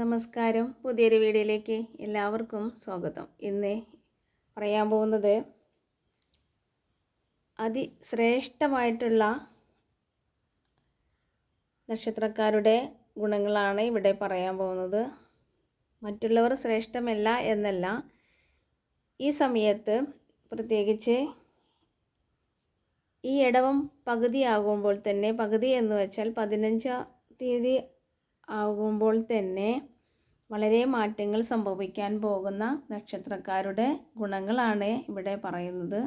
നമസ്കാരം. പുതിയൊരു വീഡിയോയിലേക്ക് എല്ലാവർക്കും സ്വാഗതം. ഇന്ന് പറയാൻ പോകുന്നത് അതിശ്രേഷ്ഠമായിട്ടുള്ള നക്ഷത്രക്കാരുടെ ഗുണങ്ങളാണ് ഇവിടെ പറയാൻ പോകുന്നത്. മറ്റുള്ളവർ ശ്രേഷ്ഠമല്ല എന്നല്ല, ഈ സമയത്ത് പ്രത്യേകിച്ച് ഈ ഇടവം പകുതിയാകുമ്പോൾ തന്നെ, പകുതി എന്ന് വെച്ചാൽ 15-ാം തീയതി ആകുമ്പോൾ തന്നെ വളരെ മാറ്റങ്ങൾ സംഭവിക്കാൻ പോകുന്ന നക്ഷത്രക്കാരുടെ ഗുണങ്ങളാണ് ഇവിടെ പറയുന്നത്.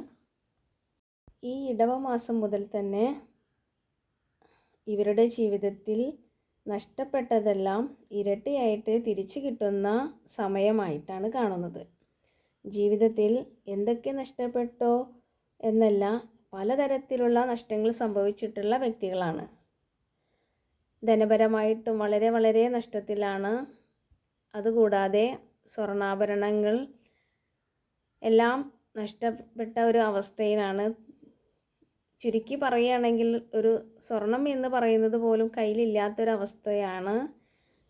ഈ ഇടവമാസം മുതൽ തന്നെ ഇവരുടെ ജീവിതത്തിൽ നഷ്ടപ്പെട്ടതെല്ലാം ഇരട്ടിയായിട്ട് തിരിച്ചു കിട്ടുന്ന സമയമായിട്ടാണ് കാണുന്നത്. ജീവിതത്തിൽ എന്തൊക്കെ നഷ്ടപ്പെട്ടോ എന്നല്ല, പലതരത്തിലുള്ള നഷ്ടങ്ങൾ സംഭവിച്ചിട്ടുള്ള വ്യക്തികളാണ്. ധനപരമായിട്ടും വളരെ നഷ്ടത്തിലാണ്. അതുകൂടാതെ സ്വർണ്ണാഭരണങ്ങൾ എല്ലാം നഷ്ടപ്പെട്ട ഒരു അവസ്ഥയിലാണ്. ചുരുക്കി പറയുകയാണെങ്കിൽ ഒരു സ്വർണം എന്ന് പറയുന്നത് പോലും കയ്യിലില്ലാത്തൊരവസ്ഥയാണ്.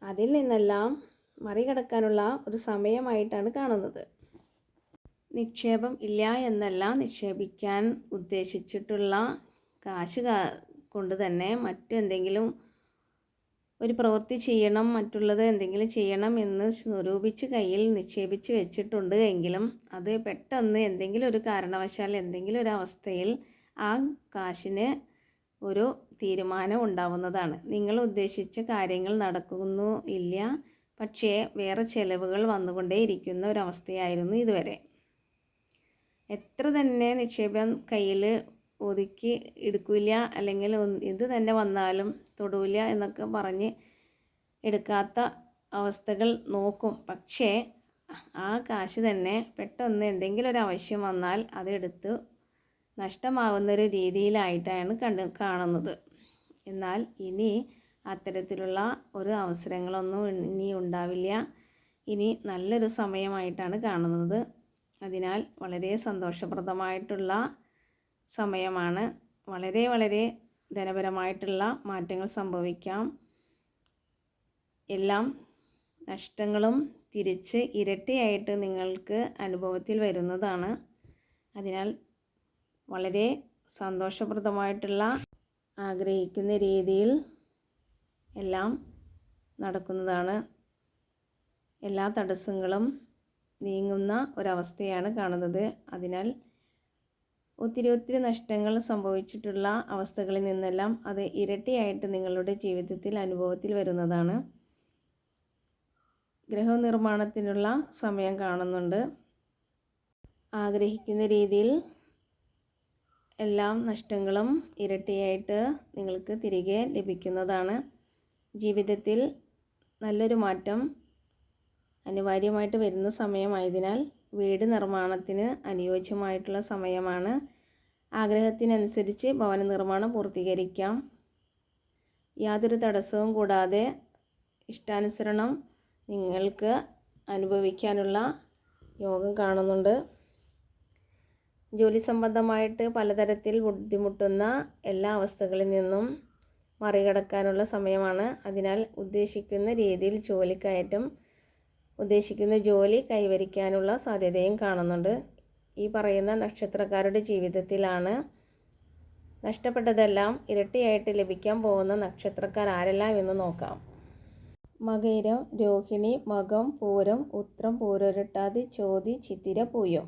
അതിൽ നിന്നെല്ലാം മറികടക്കാനുള്ള ഒരു സമയമായിട്ടാണ് കാണുന്നത്. നിക്ഷേപം ഇല്ല എന്നല്ല, നിക്ഷേപിക്കാൻ ഉദ്ദേശിച്ചിട്ടുള്ള കാശ് കൊണ്ട് തന്നെ മറ്റെന്തെങ്കിലും ഒരു പ്രവൃത്തി ചെയ്യണം, മറ്റുള്ളത് എന്തെങ്കിലും ചെയ്യണം എന്ന് സ്വരൂപിച്ച് കയ്യിൽ നിക്ഷേപിച്ച് വെച്ചിട്ടുണ്ട് എങ്കിലും അത് പെട്ടെന്ന് എന്തെങ്കിലും ഒരു കാരണവശാൽ എന്തെങ്കിലും ഒരു അവസ്ഥയിൽ ആ കാശിന് ഒരു തീരുമാനം ഉണ്ടാവുന്നതാണ്. നിങ്ങൾ ഉദ്ദേശിച്ച കാര്യങ്ങൾ നടക്കുന്നു ഇല്ല, പക്ഷേ വേറെ ചെലവുകൾ വന്നുകൊണ്ടേയിരിക്കുന്ന ഒരവസ്ഥയായിരുന്നു ഇതുവരെ. എത്ര തന്നെ നിക്ഷേപം കയ്യിൽ ഒതുക്കി എടുക്കില്ല, അല്ലെങ്കിൽ ഇത് തന്നെ വന്നാലും തൊടൂല എന്നൊക്കെ പറഞ്ഞ് എടുക്കാത്ത അവസ്ഥകൾ നോക്കും. പക്ഷേ ആ കാശ് തന്നെ പെട്ടെന്ന് എന്തെങ്കിലും ഒരു ആവശ്യം വന്നാൽ അതെടുത്ത് നഷ്ടമാവുന്നൊരു രീതിയിലായിട്ടാണ് കാണുന്നത്. എന്നാൽ ഇനി അത്തരത്തിലുള്ള ഒരു അവസരങ്ങളൊന്നും ഇനി ഉണ്ടാവില്ല. ഇനി നല്ലൊരു സമയമായിട്ടാണ് കാണുന്നത്. അതിനാൽ വളരെ സന്തോഷപ്രദമായിട്ടുള്ള സമയമാണ്. വളരെ ധനപരമായിട്ടുള്ള മാറ്റങ്ങൾ സംഭവിക്കാം. എല്ലാം നഷ്ടങ്ങളും തിരിച്ച് ഇരട്ടിയായിട്ട് നിങ്ങൾക്ക് അനുഭവത്തിൽ വരുന്നതാണ്. അതിനാൽ വളരെ സന്തോഷപ്രദമായിട്ടുള്ള, ആഗ്രഹിക്കുന്ന രീതിയിൽ എല്ലാം നടക്കുന്നതാണ്. എല്ലാ തടസ്സങ്ങളും നീങ്ങുന്ന ഒരവസ്ഥയാണ് കാണുന്നത്. അതിനാൽ ഒത്തിരി നഷ്ടങ്ങൾ സംഭവിച്ചിട്ടുള്ള അവസ്ഥകളിൽ നിന്നെല്ലാം അത് ഇരട്ടിയായിട്ട് നിങ്ങളുടെ ജീവിതത്തിൽ അനുഭവത്തിൽ വരുന്നതാണ്. ഗൃഹനിർമ്മാണത്തിനുള്ള സമയം കാണുന്നുണ്ട്. ആഗ്രഹിക്കുന്ന രീതിയിൽ എല്ലാ നഷ്ടങ്ങളും ഇരട്ടിയായിട്ട് നിങ്ങൾക്ക് തിരികെ ലഭിക്കുന്നതാണ്. ജീവിതത്തിൽ നല്ലൊരു മാറ്റം അനിവാര്യമായിട്ട് വരുന്ന സമയമായതിനാൽ വീട് നിർമ്മാണത്തിന് അനുയോജ്യമായിട്ടുള്ള സമയമാണ്. ആഗ്രഹത്തിനനുസരിച്ച് ഭവന നിർമ്മാണം പൂർത്തീകരിക്കാം. യാതൊരു തടസ്സവും കൂടാതെ ഇഷ്ടാനുസരണം നിങ്ങൾക്ക് അനുഭവിക്കാനുള്ള യോഗം കാണുന്നുണ്ട്. ജോലി സംബന്ധമായിട്ട് പലതരത്തിൽ ബുദ്ധിമുട്ടുന്ന എല്ലാ അവസ്ഥകളിൽ നിന്നും മറികടക്കാനുള്ള സമയമാണ്. അതിനാൽ ഉദ്ദേശിക്കുന്ന രീതിയിൽ ജോലിക്കയറ്റം, ഉദ്ദേശിക്കുന്ന ജോലി കൈവരിക്കാനുള്ള സാധ്യതയും കാണുന്നുണ്ട്. ഈ പറയുന്ന നക്ഷത്രക്കാരുടെ ജീവിതത്തിലാണ് നഷ്ടപ്പെട്ടതെല്ലാം ഇരട്ടിയായിട്ട് ലഭിക്കാൻ പോകുന്ന നക്ഷത്രക്കാർ ആരെല്ലാം എന്ന് നോക്കാം. മകയിരം, രോഹിണി, മകം, പൂരം, ഉത്രം, പൂരോരുട്ടാതി, ചോതി, ചിത്തിര, പൂയം.